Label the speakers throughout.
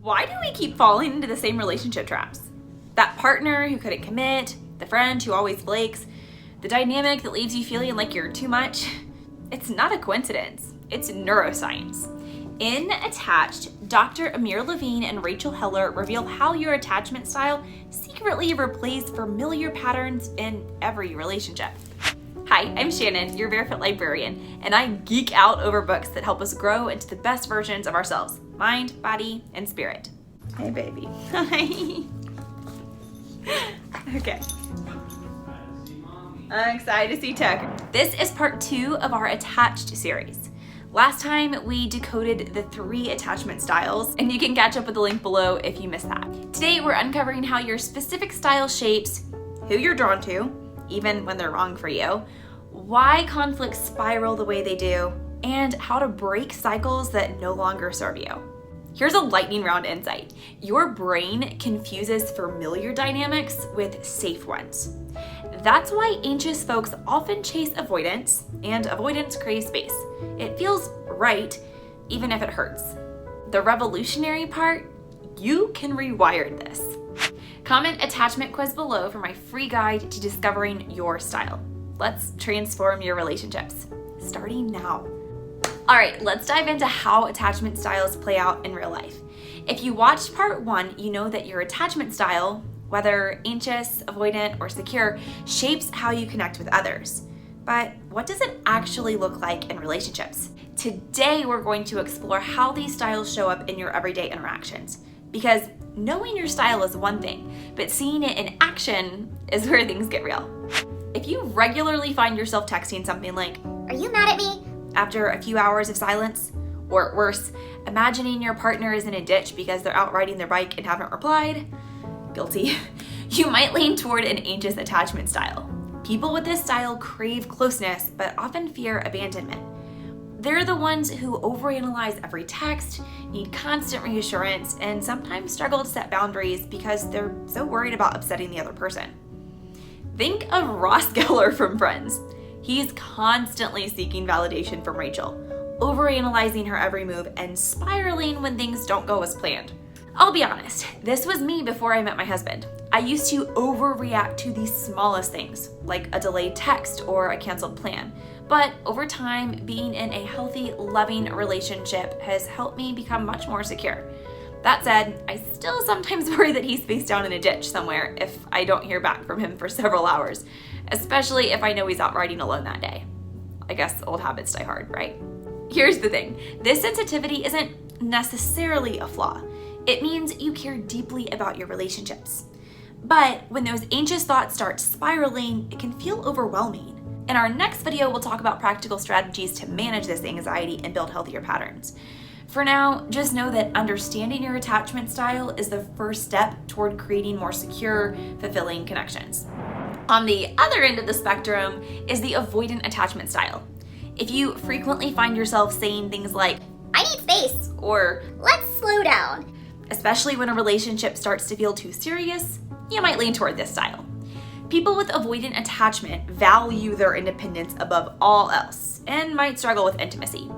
Speaker 1: Why do we keep falling into the same relationship traps? That partner who couldn't commit, the friend who always flakes, the dynamic that leaves you feeling like you're too much. It's not a coincidence, it's neuroscience. In Attached, Dr. Amir, Levine, and Rachel Heller reveal how your attachment style secretly replays familiar patterns in every relationship. Hi, I'm Shannon, your barefoot librarian, and I geek out over books that help us grow into the best versions of ourselves, mind, body, and spirit. Hey, baby. Hi. Okay. I'm excited to see Tucker. This is part 2 of our Attached series. Last time we decoded the 3 attachment styles, and you can catch up with the link below if you missed that. Today we're uncovering how your specific style shapes who you're drawn to, even when they're wrong for you, why conflicts spiral the way they do, and how to break cycles that no longer serve you. Here's a lightning round insight. Your brain confuses familiar dynamics with safe ones. That's why anxious folks often chase avoidance, and avoidance craves space. It feels right, even if it hurts. The revolutionary part, you can rewire this. Comment attachment quiz below for my free guide to discovering your style. Let's transform your relationships, starting now. All right, let's dive into how attachment styles play out in real life. If you watched part 1, you know that your attachment style, whether anxious, avoidant, or secure, shapes how you connect with others. But what does it actually look like in relationships? Today, we're going to explore how these styles show up in your everyday interactions. Because knowing your style is one thing, but seeing it in action is where things get real. If you regularly find yourself texting something like, "Are you mad at me?" after a few hours of silence, or worse, imagining your partner is in a ditch because they're out riding their bike and haven't replied, guilty, you might lean toward an anxious attachment style. People with this style crave closeness, but often fear abandonment. They're the ones who overanalyze every text, need constant reassurance, and sometimes struggle to set boundaries because they're so worried about upsetting the other person. Think of Ross Geller from Friends. He's constantly seeking validation from Rachel, overanalyzing her every move and spiraling when things don't go as planned. I'll be honest, this was me before I met my husband. I used to overreact to the smallest things, like a delayed text or a canceled plan. But over time, being in a healthy, loving relationship has helped me become much more secure. That said, I still sometimes worry that he's face down in a ditch somewhere if I don't hear back from him for several hours, especially if I know he's out riding alone that day. I guess old habits die hard, right? Here's the thing, this sensitivity isn't necessarily a flaw. It means you care deeply about your relationships. But when those anxious thoughts start spiraling, it can feel overwhelming. In our next video, we'll talk about practical strategies to manage this anxiety and build healthier patterns. For now, just know that understanding your attachment style is the first step toward creating more secure, fulfilling connections. On the other end of the spectrum is the avoidant attachment style. If you frequently find yourself saying things like, "I need space," or "let's slow down," especially when a relationship starts to feel too serious, you might lean toward this style. People with avoidant attachment value their independence above all else and might struggle with intimacy.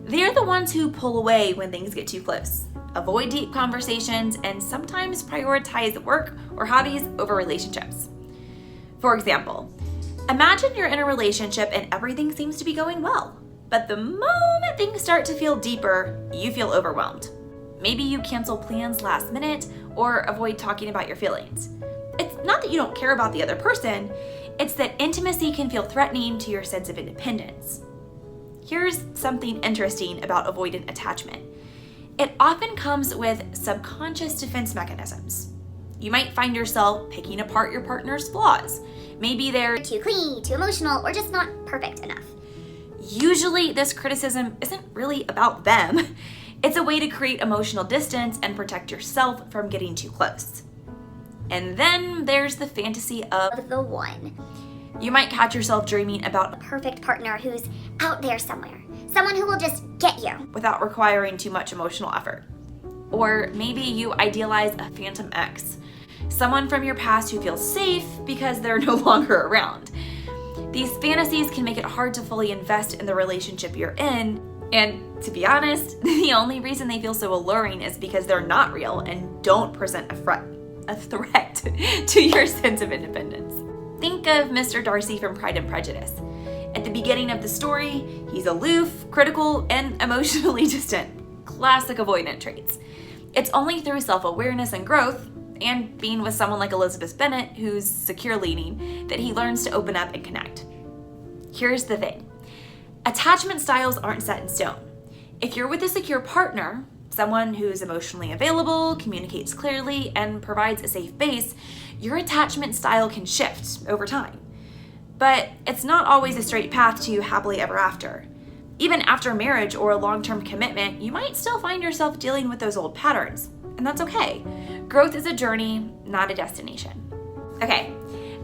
Speaker 1: They're the ones who pull away when things get too close, avoid deep conversations, and sometimes prioritize work or hobbies over relationships. For example, imagine you're in a relationship and everything seems to be going well, but the moment things start to feel deeper, you feel overwhelmed. Maybe you cancel plans last minute or avoid talking about your feelings. It's not that you don't care about the other person, it's that intimacy can feel threatening to your sense of independence. Here's something interesting about avoidant attachment. It often comes with subconscious defense mechanisms. You might find yourself picking apart your partner's flaws. Maybe they're
Speaker 2: too clingy, too emotional, or just not perfect enough.
Speaker 1: Usually this criticism isn't really about them. It's a way to create emotional distance and protect yourself from getting too close. And then there's the fantasy of
Speaker 2: the one.
Speaker 1: You might catch yourself dreaming about
Speaker 2: a perfect partner who's out there somewhere. Someone who will just get you
Speaker 1: without requiring too much emotional effort. Or maybe you idealize a phantom ex, someone from your past who feels safe because they're no longer around. These fantasies can make it hard to fully invest in the relationship you're in, And to be honest, the only reason they feel so alluring is because they're not real and don't present a threat to your sense of independence. Think of Mr. Darcy from Pride and Prejudice. At the beginning of the story, he's aloof, critical, and emotionally distant. Classic avoidant traits. It's only through self-awareness and growth, and being with someone like Elizabeth Bennet, who's secure-leaning, that he learns to open up and connect. Here's the thing. Attachment styles aren't set in stone. If you're with a secure partner, someone who's emotionally available, communicates clearly, and provides a safe base, your attachment style can shift over time. But it's not always a straight path to happily ever after. Even after marriage or a long-term commitment, you might still find yourself dealing with those old patterns, and that's okay. Growth is a journey, not a destination. Okay,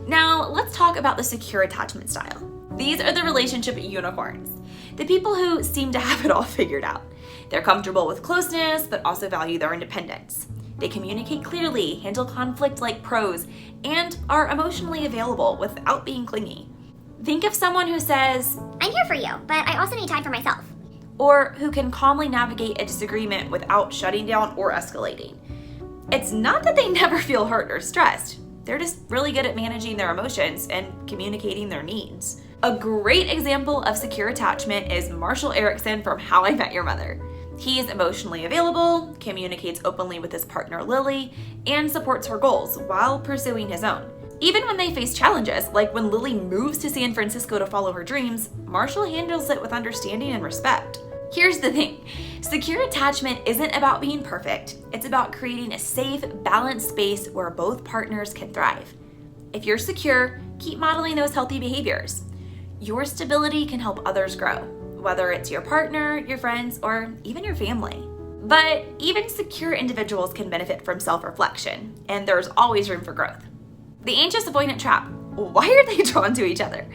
Speaker 1: now let's talk about the secure attachment style. These are the relationship unicorns, the people who seem to have it all figured out. They're comfortable with closeness, but also value their independence. They communicate clearly, handle conflict like pros, and are emotionally available without being clingy. Think of someone who says,
Speaker 2: "I'm here for you, but I also need time for myself."
Speaker 1: Or who can calmly navigate a disagreement without shutting down or escalating. It's not that they never feel hurt or stressed. They're just really good at managing their emotions and communicating their needs. A great example of secure attachment is Marshall Erickson from How I Met Your Mother. He is emotionally available, communicates openly with his partner Lily, and supports her goals while pursuing his own. Even when they face challenges, like when Lily moves to San Francisco to follow her dreams, Marshall handles it with understanding and respect. Here's the thing. Secure attachment isn't about being perfect. It's about creating a safe, balanced space where both partners can thrive. If you're secure, keep modeling those healthy behaviors. Your stability can help others grow, whether it's your partner, your friends, or even your family. But even secure individuals can benefit from self-reflection, and there's always room for growth. The anxious avoidant trap. Why are they drawn to each other?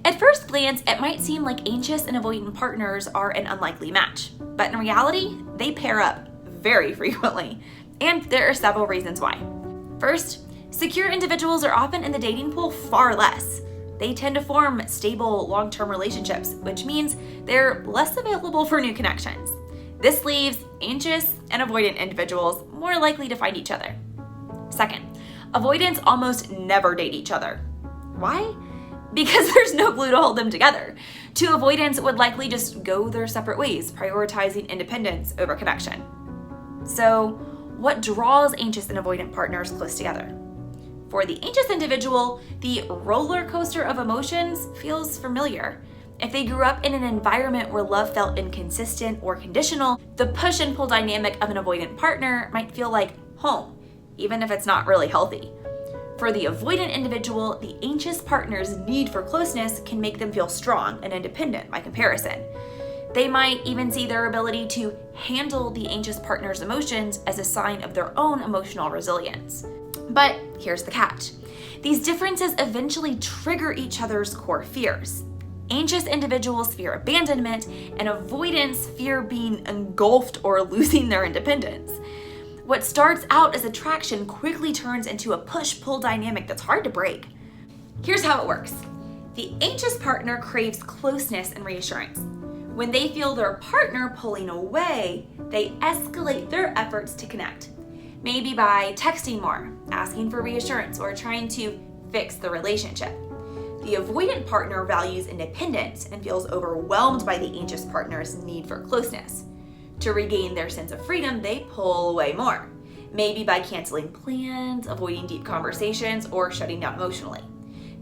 Speaker 1: At first glance, it might seem like anxious and avoidant partners are an unlikely match, but in reality, they pair up very frequently, and there are several reasons why. First, secure individuals are often in the dating pool far less. They tend to form stable, long-term relationships, which means they're less available for new connections. This leaves anxious and avoidant individuals more likely to find each other. Second, avoidants almost never date each other. Why? Because there's no glue to hold them together. Two avoidants would likely just go their separate ways, prioritizing independence over connection. So, what draws anxious and avoidant partners close together? For the anxious individual, the roller coaster of emotions feels familiar. If they grew up in an environment where love felt inconsistent or conditional, the push and pull dynamic of an avoidant partner might feel like home, even if it's not really healthy. For the avoidant individual, the anxious partner's need for closeness can make them feel strong and independent by comparison. They might even see their ability to handle the anxious partner's emotions as a sign of their own emotional resilience. But here's the catch. These differences eventually trigger each other's core fears. Anxious individuals fear abandonment, and avoidants fear being engulfed or losing their independence. What starts out as attraction quickly turns into a push-pull dynamic that's hard to break. Here's how it works. The anxious partner craves closeness and reassurance. When they feel their partner pulling away, they escalate their efforts to connect. Maybe by texting more, asking for reassurance, or trying to fix the relationship. The avoidant partner values independence and feels overwhelmed by the anxious partner's need for closeness. To regain their sense of freedom, they pull away more, maybe by canceling plans, avoiding deep conversations, or shutting down emotionally.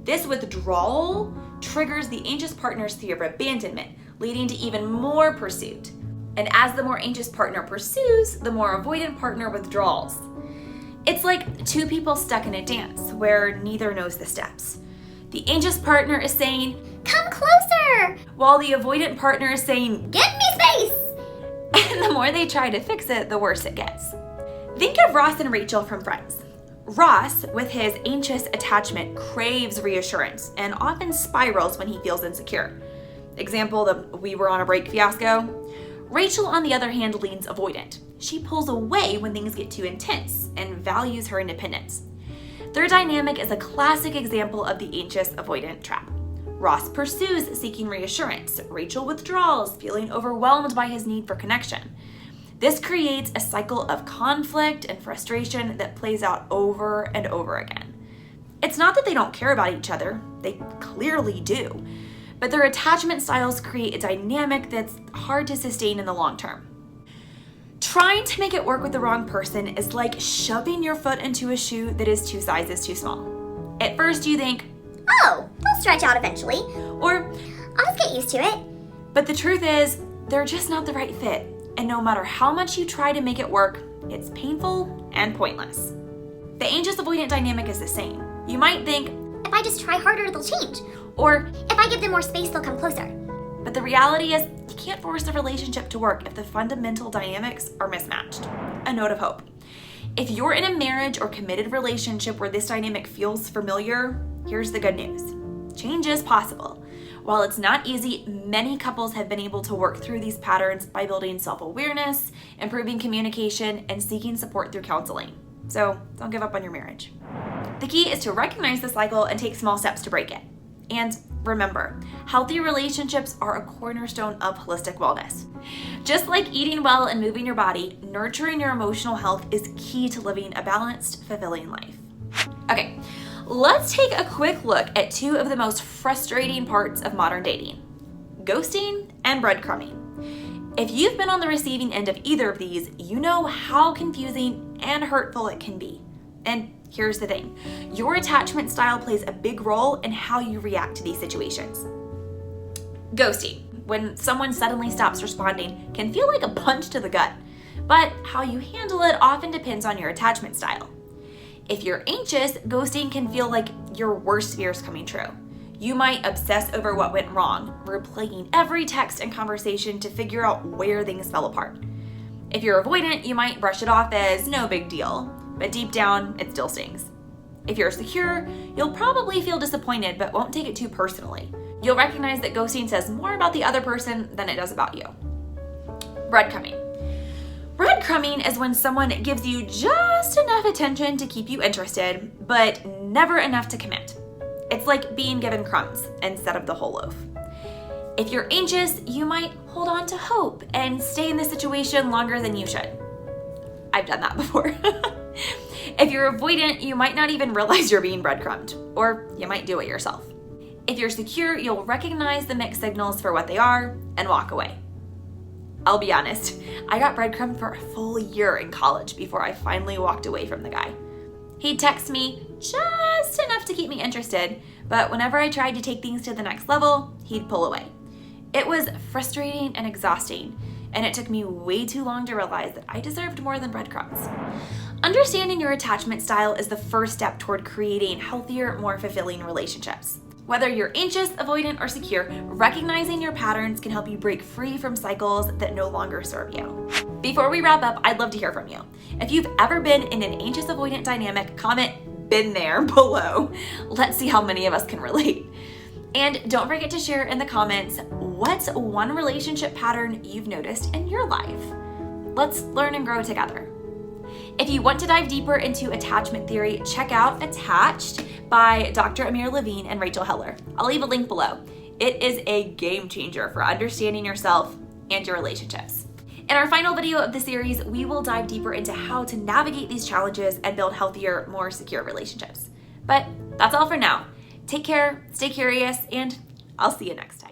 Speaker 1: This withdrawal triggers the anxious partner's fear of abandonment, leading to even more pursuit. And as the more anxious partner pursues, the more avoidant partner withdraws. It's like two people stuck in a dance where neither knows the steps. The anxious partner is saying,
Speaker 2: "Come closer!"
Speaker 1: while the avoidant partner is saying,
Speaker 2: "Give me space!"
Speaker 1: And the more they try to fix it, the worse it gets. Think of Ross and Rachel from Friends. Ross, with his anxious attachment, craves reassurance and often spirals when he feels insecure. Example, the "we were on a break" fiasco. Rachel, on the other hand, leans avoidant. She pulls away when things get too intense and values her independence. Their dynamic is a classic example of the anxious avoidant trap. Ross pursues, seeking reassurance. Rachel withdraws, feeling overwhelmed by his need for connection. This creates a cycle of conflict and frustration that plays out over and over again. It's not that they don't care about each other, they clearly do, but their attachment styles create a dynamic that's hard to sustain in the long term. Trying to make it work with the wrong person is like shoving your foot into a shoe that is 2 sizes too small. At first you think,
Speaker 2: oh, they'll stretch out eventually.
Speaker 1: or,
Speaker 2: I'll just get used to it.
Speaker 1: but the truth is, they're just not the right fit. And no matter how much you try to make it work, it's painful and pointless. The anxious avoidant dynamic is the same. You might think,
Speaker 2: If I just try harder, they'll change.
Speaker 1: or,
Speaker 2: If I give them more space, they'll come closer.
Speaker 1: but the reality is, you can't force a relationship to work if the fundamental dynamics are mismatched. A note of hope. If you're in a marriage or committed relationship where this dynamic feels familiar, here's the good news. Change is possible. While it's not easy, many couples have been able to work through these patterns by building self-awareness, improving communication, and seeking support through counseling. So don't give up on your marriage. The key is to recognize the cycle and take small steps to break it. And remember, healthy relationships are a cornerstone of holistic wellness. Just like eating well and moving your body, nurturing your emotional health is key to living a balanced, fulfilling life. Okay, let's take a quick look at 2 of the most frustrating parts of modern dating: ghosting and breadcrumbing. If you've been on the receiving end of either of these, you know how confusing and hurtful it can be. And here's the thing, your attachment style plays a big role in how you react to these situations. Ghosting, when someone suddenly stops responding, can feel like a punch to the gut, but how you handle it often depends on your attachment style. If you're anxious, ghosting can feel like your worst fears coming true. You might obsess over what went wrong, replaying every text and conversation to figure out where things fell apart. If you're avoidant, you might brush it off as no big deal, but deep down, it still stings. If you're secure, you'll probably feel disappointed, but won't take it too personally. You'll recognize that ghosting says more about the other person than it does about you. Breadcrumbing. Breadcrumbing is when someone gives you just enough attention to keep you interested, but never enough to commit. It's like being given crumbs instead of the whole loaf. If you're anxious, you might hold on to hope and stay in the situation longer than you should. I've done that before. If you're avoidant, you might not even realize you're being breadcrumbed, or you might do it yourself. If you're secure, you'll recognize the mixed signals for what they are and walk away. I'll be honest, I got breadcrumbed for a full year in college before I finally walked away from the guy. He'd text me just enough to keep me interested, but whenever I tried to take things to the next level, he'd pull away. It was frustrating and exhausting, and it took me way too long to realize that I deserved more than breadcrumbs. Understanding your attachment style is the first step toward creating healthier, more fulfilling relationships. Whether you're anxious, avoidant, or secure, recognizing your patterns can help you break free from cycles that no longer serve you. Before we wrap up, I'd love to hear from you. If you've ever been in an anxious avoidant dynamic, comment "been there" below. Let's see how many of us can relate. And don't forget to share in the comments what's one relationship pattern you've noticed in your life. Let's learn and grow together. If you want to dive deeper into attachment theory, check out Attached by Dr. Amir Levine and Rachel Heller. I'll leave a link below. It is a game changer for understanding yourself and your relationships. In our final video of the series, we will dive deeper into how to navigate these challenges and build healthier, more secure relationships. But that's all for now. Take care, stay curious, and I'll see you next time.